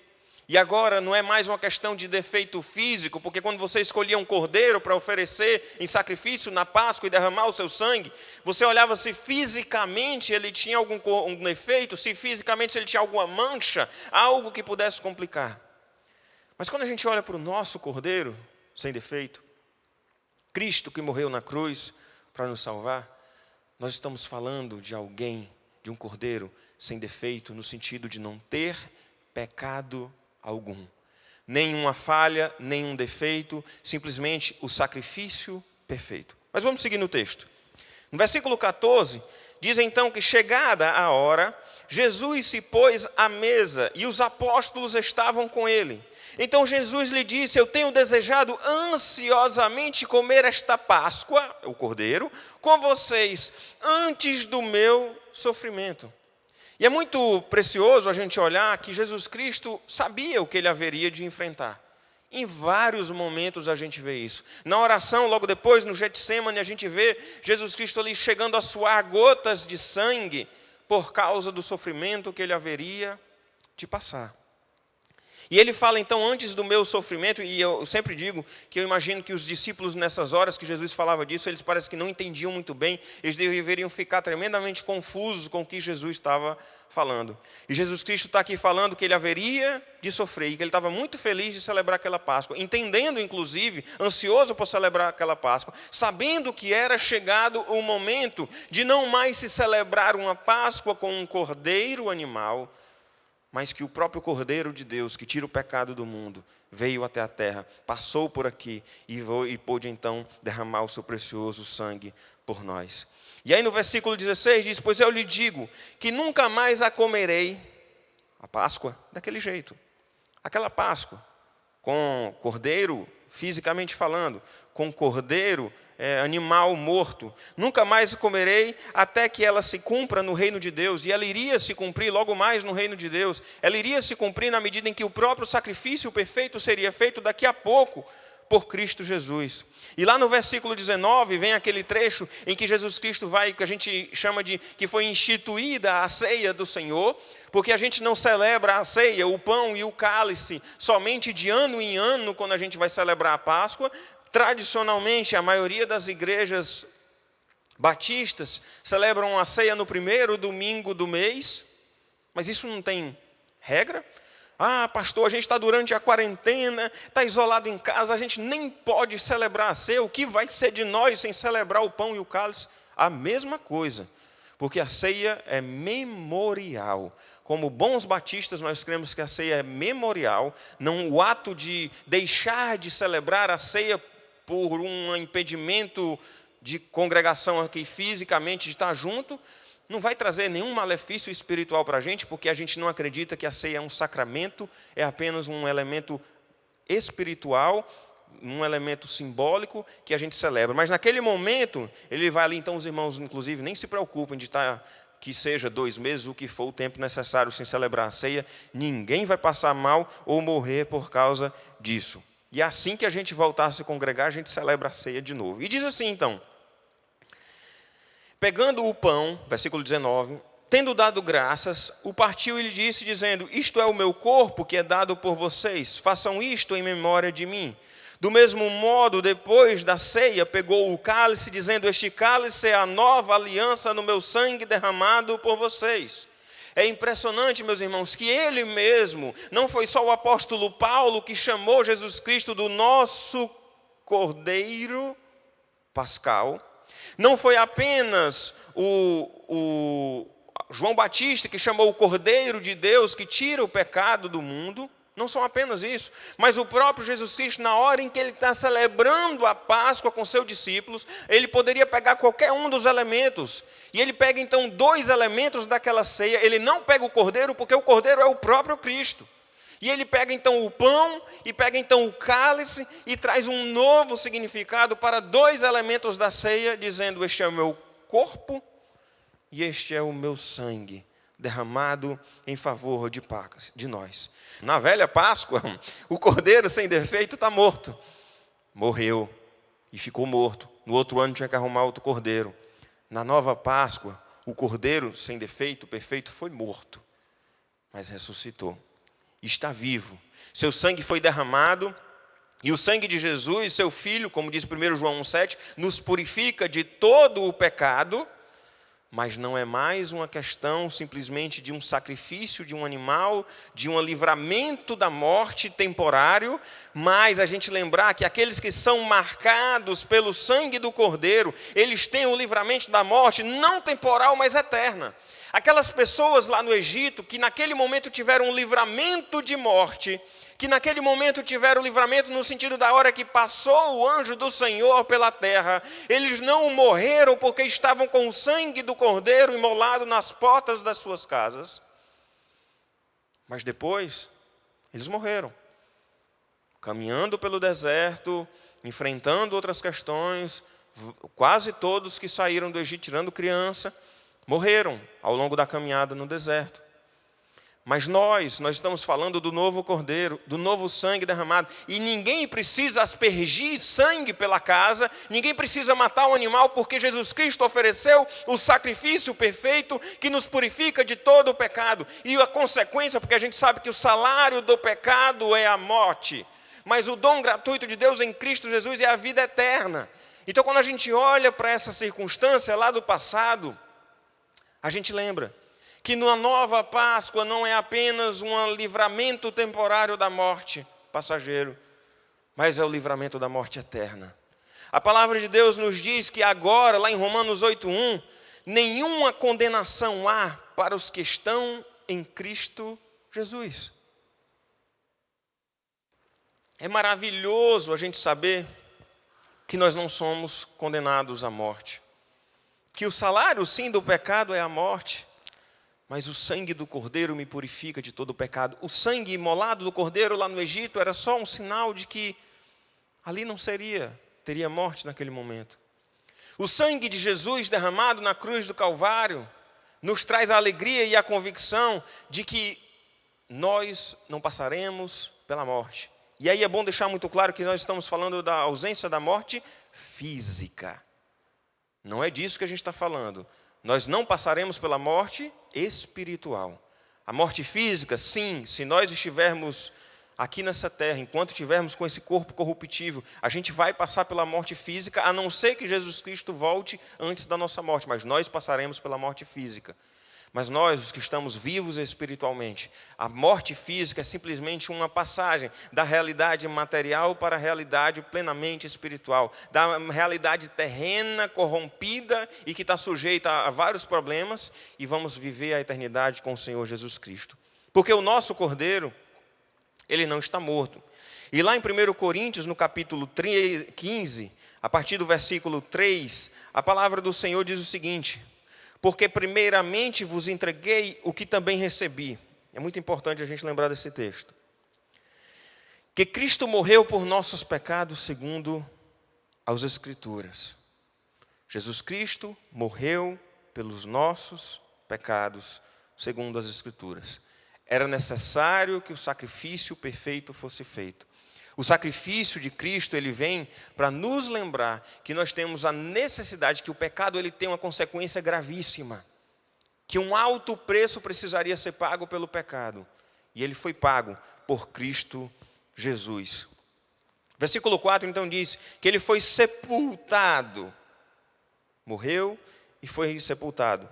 E agora não é mais uma questão de defeito físico, porque quando você escolhia um cordeiro para oferecer em sacrifício na Páscoa e derramar o seu sangue, você olhava se fisicamente ele tinha algum defeito, se fisicamente ele tinha alguma mancha, algo que pudesse complicar. Mas quando a gente olha para o nosso cordeiro sem defeito, Cristo que morreu na cruz para nos salvar, nós estamos falando de alguém, de um cordeiro sem defeito, no sentido de não ter pecado algum, nenhuma falha, nenhum defeito, simplesmente o sacrifício perfeito. Mas vamos seguir no texto. No versículo 14, diz então que chegada a hora, Jesus se pôs à mesa e os apóstolos estavam com ele. Então Jesus lhe disse: eu tenho desejado ansiosamente comer esta Páscoa, o cordeiro, com vocês, antes do meu sofrimento. E é muito precioso a gente olhar que Jesus Cristo sabia o que ele haveria de enfrentar. Em vários momentos a gente vê isso. Na oração, logo depois, no Getsêmani, a gente vê Jesus Cristo ali chegando a suar gotas de sangue por causa do sofrimento que ele haveria de passar. E ele fala então, antes do meu sofrimento, e eu sempre digo que eu imagino que os discípulos nessas horas que Jesus falava disso, eles parecem que não entendiam muito bem, eles deveriam ficar tremendamente confusos com o que Jesus estava falando. E Jesus Cristo está aqui falando que ele haveria de sofrer, e que ele estava muito feliz de celebrar aquela Páscoa, entendendo, inclusive, ansioso por celebrar aquela Páscoa, sabendo que era chegado o momento de não mais se celebrar uma Páscoa com um cordeiro animal, mas que o próprio Cordeiro de Deus, que tira o pecado do mundo, veio até a terra, passou por aqui e pôde então derramar o seu precioso sangue por nós. E aí no versículo 16 diz: pois eu lhe digo que nunca mais a comerei, a Páscoa, daquele jeito. Aquela Páscoa, com cordeiro, fisicamente falando, com cordeiro, animal morto. Nunca mais comerei até que ela se cumpra no reino de Deus. E ela iria se cumprir logo mais no reino de Deus. Ela iria se cumprir na medida em que o próprio sacrifício perfeito seria feito daqui a pouco por Cristo Jesus. E lá no versículo 19 vem aquele trecho em que Jesus Cristo vai, que a gente chama de que foi instituída a ceia do Senhor, porque a gente não celebra a ceia, o pão e o cálice, somente de ano em ano, quando a gente vai celebrar a Páscoa. Tradicionalmente, a maioria das igrejas batistas celebram a ceia no primeiro domingo do mês, mas isso não tem regra. Ah, pastor, a gente está durante a quarentena, está isolado em casa, a gente nem pode celebrar a ceia. O que vai ser de nós sem celebrar o pão e o cálice? A mesma coisa, porque a ceia é memorial. Como bons batistas, nós cremos que a ceia é memorial, não o ato de deixar de celebrar a ceia por um impedimento de congregação aqui fisicamente, de estar junto, não vai trazer nenhum malefício espiritual para a gente, porque a gente não acredita que a ceia é um sacramento, é apenas um elemento espiritual, um elemento simbólico que a gente celebra. Mas naquele momento, ele vai ali, então os irmãos, inclusive, nem se preocupem de estar, que seja 2 meses, o que for o tempo necessário sem celebrar a ceia, ninguém vai passar mal ou morrer por causa disso. E assim que a gente voltar a se congregar, a gente celebra a ceia de novo. E diz assim, então: pegando o pão, versículo 19, tendo dado graças, o partiu e lhe disse, dizendo: isto é o meu corpo que é dado por vocês, façam isto em memória de mim. Do mesmo modo, depois da ceia, pegou o cálice, dizendo: este cálice é a nova aliança no meu sangue derramado por vocês. É impressionante, meus irmãos, que ele mesmo, não foi só o apóstolo Paulo que chamou Jesus Cristo do nosso Cordeiro Pascal, não foi apenas o João Batista que chamou o Cordeiro de Deus que tira o pecado do mundo, não são apenas isso, mas o próprio Jesus Cristo, na hora em que ele está celebrando a Páscoa com seus discípulos, ele poderia pegar qualquer um dos elementos, e ele pega então 2 elementos daquela ceia. Ele não pega o cordeiro, porque o cordeiro é o próprio Cristo, e ele pega então o pão, e pega então o cálice, e traz um novo significado para 2 elementos da ceia, dizendo: este é o meu corpo, e este é o meu sangue, derramado em favor de nós. Na velha Páscoa, o cordeiro sem defeito está morto. Morreu e ficou morto. No outro ano tinha que arrumar outro cordeiro. Na nova Páscoa, o cordeiro sem defeito, perfeito, foi morto, mas ressuscitou. Está vivo. Seu sangue foi derramado, e o sangue de Jesus, seu Filho, como diz 1 João 1,7, nos purifica de todo o pecado. Mas não é mais uma questão simplesmente de um sacrifício de um animal, de um livramento da morte temporário, mas a gente lembrar que aqueles que são marcados pelo sangue do Cordeiro, eles têm o livramento da morte não temporal, mas eterna. Aquelas pessoas lá no Egito que naquele momento tiveram um livramento de morte, que naquele momento tiveram livramento no sentido da hora que passou o anjo do Senhor pela terra, eles não morreram porque estavam com o sangue do Cordeiro imolado nas portas das suas casas, mas depois eles morreram, caminhando pelo deserto, enfrentando outras questões. Quase todos que saíram do Egito, tirando criança, morreram ao longo da caminhada no deserto. Mas nós estamos falando do novo Cordeiro, do novo sangue derramado. E ninguém precisa aspergir sangue pela casa, ninguém precisa matar um animal, porque Jesus Cristo ofereceu o sacrifício perfeito que nos purifica de todo o pecado. E a consequência, porque a gente sabe que o salário do pecado é a morte, mas o dom gratuito de Deus em Cristo Jesus é a vida eterna. Então, quando a gente olha para essa circunstância lá do passado, a gente lembra Que na nova Páscoa não é apenas um livramento temporário da morte, passageiro, mas é o livramento da morte eterna. A palavra de Deus nos diz que agora, lá em Romanos 8:1, nenhuma condenação há para os que estão em Cristo Jesus. É maravilhoso a gente saber que nós não somos condenados à morte. Que o salário, sim, do pecado é a morte, mas o sangue do Cordeiro me purifica de todo o pecado. O sangue imolado do Cordeiro lá no Egito era só um sinal de que ali não teria morte naquele momento. O sangue de Jesus derramado na cruz do Calvário nos traz a alegria e a convicção de que nós não passaremos pela morte. E aí é bom deixar muito claro que nós estamos falando da ausência da morte física. Não é disso que a gente está falando. Nós não passaremos pela morte espiritual. A morte física, sim, se nós estivermos aqui nessa terra, enquanto estivermos com esse corpo corruptível, a gente vai passar pela morte física, a não ser que Jesus Cristo volte antes da nossa morte, mas nós passaremos pela morte física. Mas nós, os que estamos vivos espiritualmente, a morte física é simplesmente uma passagem da realidade material para a realidade plenamente espiritual, da realidade terrena, corrompida e que está sujeita a vários problemas, e vamos viver a eternidade com o Senhor Jesus Cristo. Porque o nosso Cordeiro, ele não está morto. E lá em 1 Coríntios, no capítulo 15, a partir do versículo 3, a palavra do Senhor diz o seguinte: porque primeiramente vos entreguei o que também recebi. É muito importante a gente lembrar desse texto. Que Cristo morreu por nossos pecados segundo as Escrituras. Jesus Cristo morreu pelos nossos pecados segundo as Escrituras. Era necessário que o sacrifício perfeito fosse feito. O sacrifício de Cristo, ele vem para nos lembrar que nós temos a necessidade, que o pecado ele tem uma consequência gravíssima, que um alto preço precisaria ser pago pelo pecado, e ele foi pago por Cristo Jesus. Versículo 4 então diz que ele foi sepultado, morreu e foi sepultado,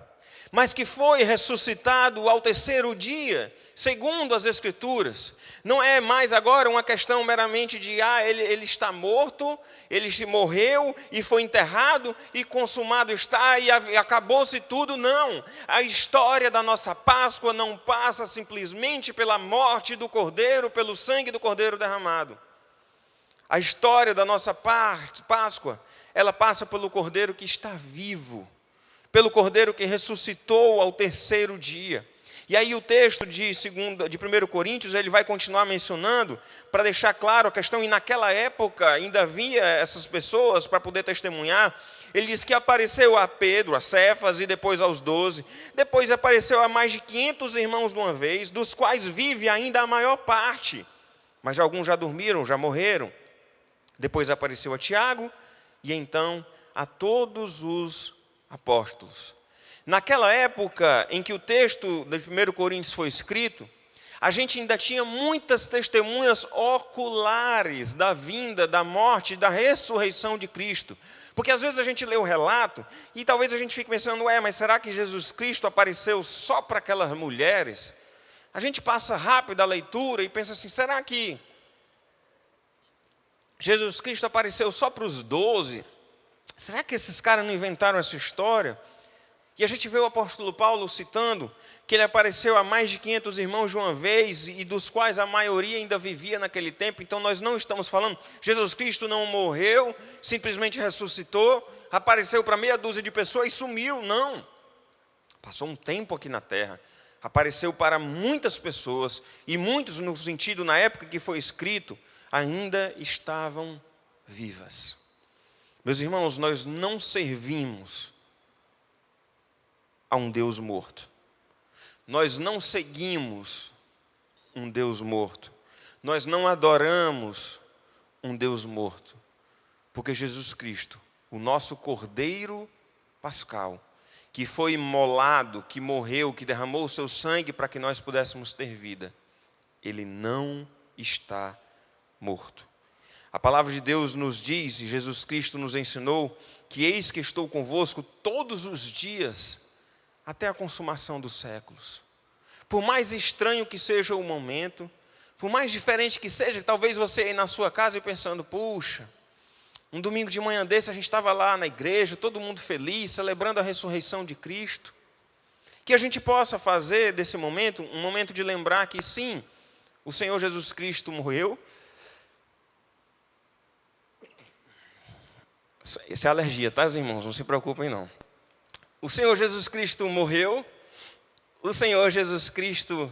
mas que foi ressuscitado ao terceiro dia, segundo as Escrituras. Não é mais agora uma questão meramente de, ele está morto, ele morreu e foi enterrado e consumado está e acabou-se tudo. Não, a história da nossa Páscoa não passa simplesmente pela morte do Cordeiro, pelo sangue do Cordeiro derramado. A história da nossa Páscoa, ela passa pelo Cordeiro que está vivo, pelo Cordeiro que ressuscitou ao terceiro dia. E aí o texto de 1 Coríntios, ele vai continuar mencionando, para deixar claro a questão, e naquela época ainda havia essas pessoas para poder testemunhar. Ele diz que apareceu a Pedro, a Cefas, e depois aos 12, depois apareceu a mais de 500 irmãos de uma vez, dos quais vive ainda a maior parte, mas alguns já dormiram, já morreram. Depois apareceu a Tiago, e então a todos os apóstolos. Naquela época em que o texto de 1 Coríntios foi escrito, a gente ainda tinha muitas testemunhas oculares da vinda, da morte e da ressurreição de Cristo. Porque às vezes a gente lê o relato e talvez a gente fique pensando, mas será que Jesus Cristo apareceu só para aquelas mulheres? A gente passa rápido a leitura e pensa assim, será que Jesus Cristo apareceu só para os 12? Será que esses caras não inventaram essa história? E a gente vê o apóstolo Paulo citando que ele apareceu a mais de 500 irmãos de uma vez, e dos quais a maioria ainda vivia naquele tempo. Então nós não estamos falando, Jesus Cristo não morreu, simplesmente ressuscitou, apareceu para meia dúzia de pessoas e sumiu. Não. Passou um tempo aqui na terra, apareceu para muitas pessoas, e muitos, no sentido, na época que foi escrito, ainda estavam vivas. Meus irmãos, nós não servimos a um Deus morto. Nós não seguimos um Deus morto. Nós não adoramos um Deus morto. Porque Jesus Cristo, o nosso Cordeiro Pascal, que foi imolado, que morreu, que derramou o seu sangue para que nós pudéssemos ter vida, ele não está morto. A palavra de Deus nos diz, e Jesus Cristo nos ensinou, que eis que estou convosco todos os dias, até a consumação dos séculos. Por mais estranho que seja o momento, por mais diferente que seja, talvez você aí na sua casa e pensando, puxa, um domingo de manhã desse a gente estava lá na igreja, todo mundo feliz, celebrando a ressurreição de Cristo. Que a gente possa fazer desse momento um momento de lembrar que sim, o Senhor Jesus Cristo morreu. Isso é alergia, tá, irmãos? Não se preocupem, não. O Senhor Jesus Cristo morreu, o Senhor Jesus Cristo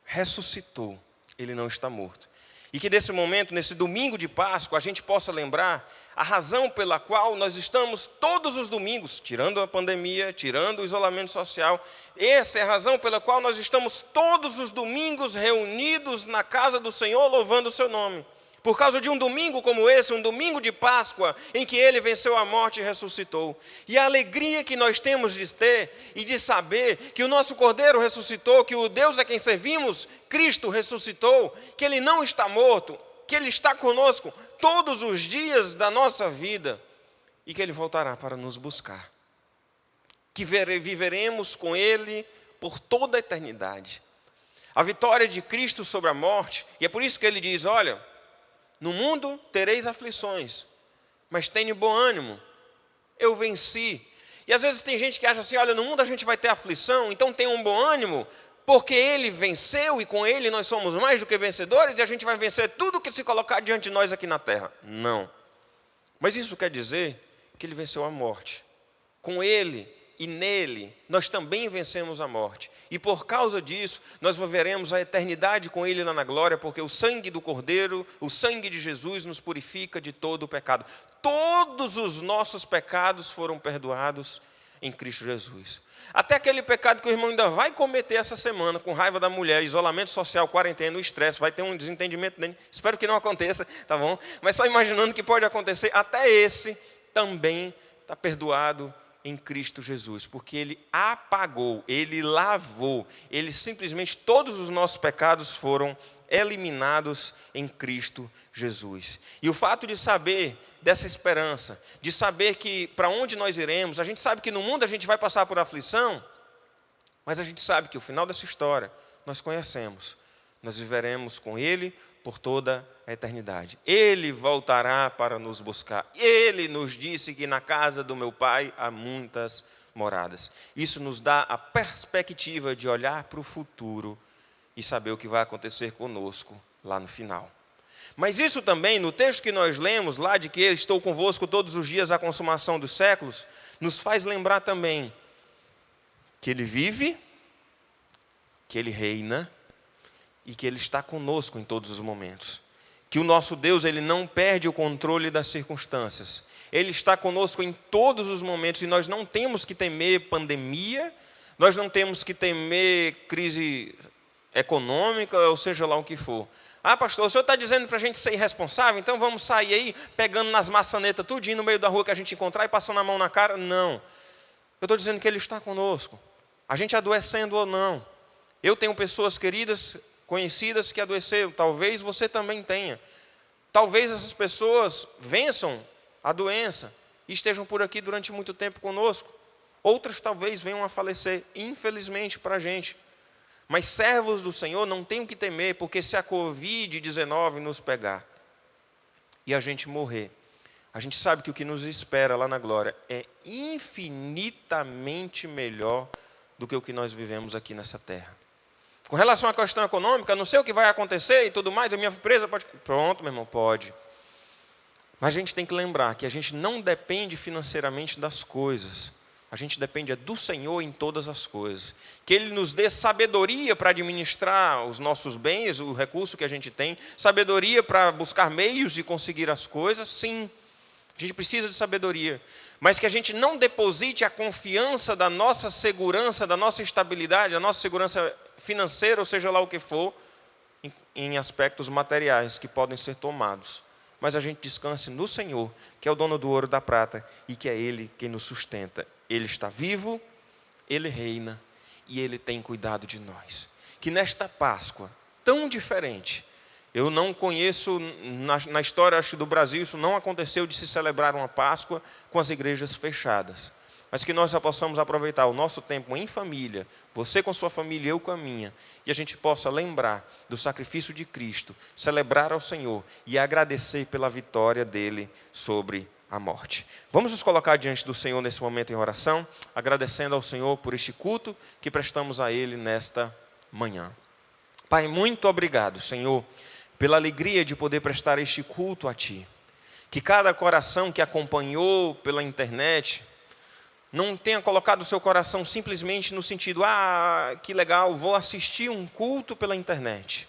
ressuscitou, Ele não está morto. E que nesse momento, nesse domingo de Páscoa, a gente possa lembrar a razão pela qual nós estamos todos os domingos, tirando a pandemia, tirando o isolamento social, essa é a razão pela qual nós estamos todos os domingos reunidos na casa do Senhor, louvando o seu nome. Por causa de um domingo como esse, um domingo de Páscoa, em que Ele venceu a morte e ressuscitou. E a alegria que nós temos de ter e de saber que o nosso Cordeiro ressuscitou, que o Deus a quem servimos, Cristo ressuscitou, que Ele não está morto, que Ele está conosco todos os dias da nossa vida e que Ele voltará para nos buscar. Que viveremos com Ele por toda a eternidade. A vitória de Cristo sobre a morte, e é por isso que Ele diz, olha, no mundo tereis aflições, mas tenha bom ânimo, eu venci. E às vezes tem gente que acha assim, olha, no mundo a gente vai ter aflição, então tenha um bom ânimo, porque Ele venceu e com Ele nós somos mais do que vencedores e a gente vai vencer tudo que se colocar diante de nós aqui na terra. Não. Mas isso quer dizer que Ele venceu a morte. Com Ele e nele, nós também vencemos a morte. E por causa disso, nós viveremos a eternidade com Ele lá na glória, porque o sangue do Cordeiro, o sangue de Jesus nos purifica de todo o pecado. Todos os nossos pecados foram perdoados em Cristo Jesus. Até aquele pecado que o irmão ainda vai cometer essa semana, com raiva da mulher, isolamento social, quarentena, o estresse, vai ter um desentendimento dele. Espero que não aconteça, tá bom? Mas só imaginando que pode acontecer, até esse também está perdoado em Cristo Jesus, porque Ele apagou, Ele lavou, Ele simplesmente, todos os nossos pecados foram eliminados em Cristo Jesus. E o fato de saber dessa esperança, de saber que para onde nós iremos, a gente sabe que no mundo a gente vai passar por aflição, mas a gente sabe que o final dessa história nós conhecemos, nós viveremos com Ele por toda a eternidade. Ele voltará para nos buscar. Ele nos disse que na casa do meu Pai há muitas moradas. Isso nos dá a perspectiva de olhar para o futuro e saber o que vai acontecer conosco lá no final. Mas isso também, no texto que nós lemos lá, de que eu estou convosco todos os dias à consumação dos séculos, nos faz lembrar também que Ele vive, que Ele reina, e que Ele está conosco em todos os momentos. Que o nosso Deus, Ele não perde o controle das circunstâncias. Ele está conosco em todos os momentos e nós não temos que temer pandemia, nós não temos que temer crise econômica, ou seja lá o que for. Ah, pastor, o senhor está dizendo para a gente ser irresponsável, então vamos sair aí pegando nas maçanetas tudinho no meio da rua que a gente encontrar e passando a mão na cara? Não. Eu estou dizendo que Ele está conosco. A gente adoecendo ou não. Eu tenho pessoas queridas, conhecidas que adoeceram, talvez você também tenha. Talvez essas pessoas vençam a doença e estejam por aqui durante muito tempo conosco. Outras talvez venham a falecer, infelizmente para a gente. Mas servos do Senhor não tem o que temer, porque se a Covid-19 nos pegar e a gente morrer, a gente sabe que o que nos espera lá na glória é infinitamente melhor do que o que nós vivemos aqui nessa terra. Com relação à questão econômica, não sei o que vai acontecer e tudo mais, a minha empresa pode... Pronto, meu irmão, pode. Mas a gente tem que lembrar que a gente não depende financeiramente das coisas. A gente depende do Senhor em todas as coisas. Que Ele nos dê sabedoria para administrar os nossos bens, o recurso que a gente tem. Sabedoria para buscar meios de conseguir as coisas, sim. A gente precisa de sabedoria. Mas que a gente não deposite a confiança da nossa segurança, da nossa estabilidade, da nossa segurança financeira, ou seja lá o que for, em aspectos materiais que podem ser tomados. Mas a gente descanse no Senhor, que é o dono do ouro e da prata, e que é Ele quem nos sustenta. Ele está vivo, Ele reina, e Ele tem cuidado de nós. Que nesta Páscoa, tão diferente, eu não conheço, na história acho, do Brasil, isso não aconteceu de se celebrar uma Páscoa com as igrejas fechadas. mas que nós já possamos aproveitar o nosso tempo em família, você com sua família, eu com a minha, e a gente possa lembrar do sacrifício de Cristo, celebrar ao Senhor e agradecer pela vitória dele sobre a morte. Vamos nos colocar diante do Senhor nesse momento em oração, agradecendo ao Senhor por este culto que prestamos a Ele nesta manhã. Pai, muito obrigado, Senhor, pela alegria de poder prestar este culto a Ti. Que cada coração que acompanhou pela internet não tenha colocado o seu coração simplesmente no sentido, que legal, vou assistir um culto pela internet.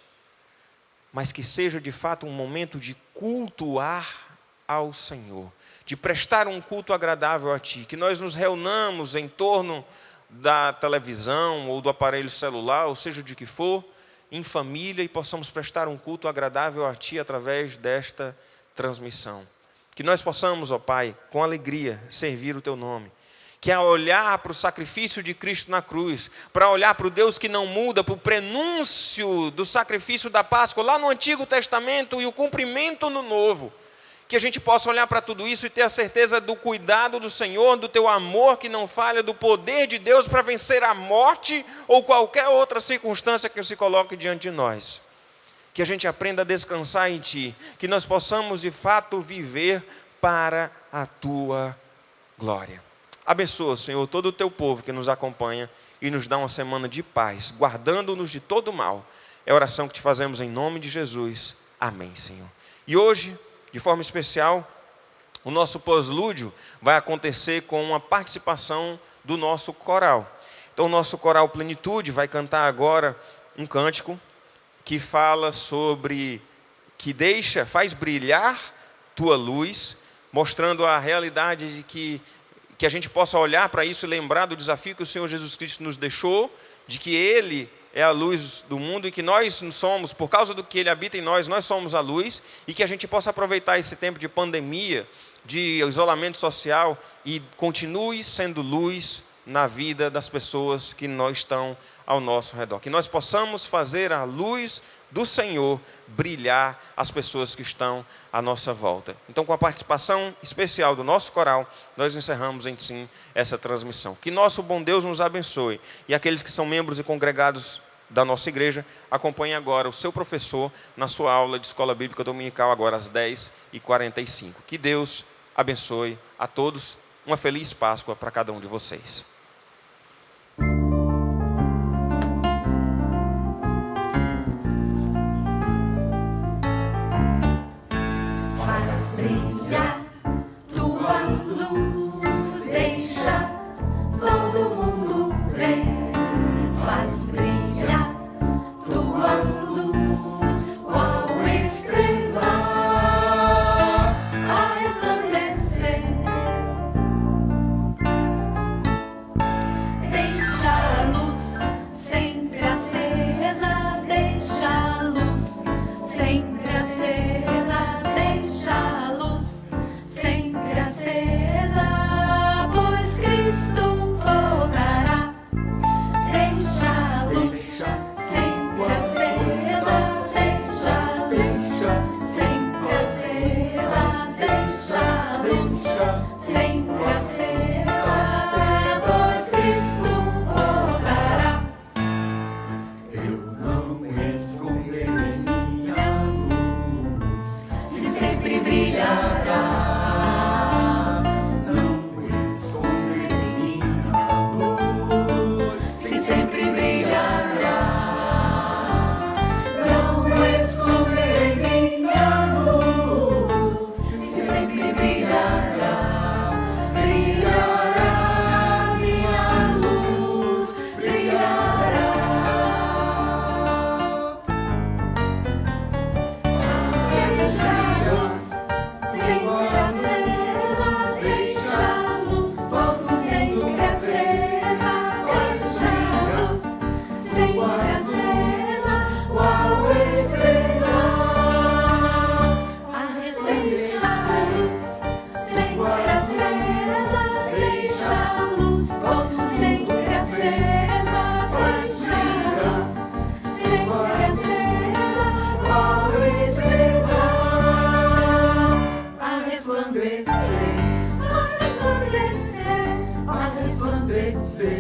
Mas que seja de fato um momento de cultuar ao Senhor, de prestar um culto agradável a Ti, que nós nos reunamos em torno da televisão ou do aparelho celular, ou seja de que for, em família, e possamos prestar um culto agradável a Ti através desta transmissão. Que nós possamos, ó Pai, com alegria, servir o Teu nome. Que ao olhar para o sacrifício de Cristo na cruz, para olhar para o Deus que não muda, para o prenúncio do sacrifício da Páscoa lá no Antigo Testamento e o cumprimento no Novo, que a gente possa olhar para tudo isso e ter a certeza do cuidado do Senhor, do Teu amor que não falha, do poder de Deus para vencer a morte ou qualquer outra circunstância que se coloque diante de nós. Que a gente aprenda a descansar em Ti, que nós possamos de fato viver para a Tua glória. Abençoa, Senhor, todo o Teu povo que nos acompanha e nos dá uma semana de paz, guardando-nos de todo mal. É a oração que Te fazemos em nome de Jesus. Amém, Senhor. E hoje, de forma especial, o nosso pós-lúdio vai acontecer com uma participação do nosso coral. Então, o nosso coral Plenitude vai cantar agora um cântico que fala sobre que faz brilhar tua luz, mostrando a realidade de que a gente possa olhar para isso e lembrar do desafio que o Senhor Jesus Cristo nos deixou, de que Ele é a luz do mundo e que nós somos, por causa do que Ele habita em nós, nós somos a luz, e que a gente possa aproveitar esse tempo de pandemia, de isolamento social, e continue sendo luz na vida das pessoas que não estão ao nosso redor. Que nós possamos fazer a luz do Senhor brilhar as pessoas que estão à nossa volta. Então, com a participação especial do nosso coral, nós encerramos em sim essa transmissão. Que nosso bom Deus nos abençoe. E aqueles que são membros e congregados da nossa igreja, acompanhem agora o seu professor na sua aula de Escola Bíblica Dominical, agora às 10h45. Que Deus abençoe a todos. Uma feliz Páscoa para cada um de vocês.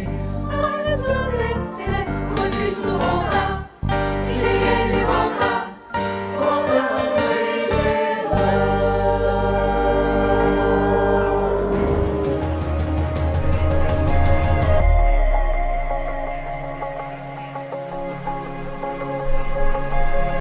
I surrender.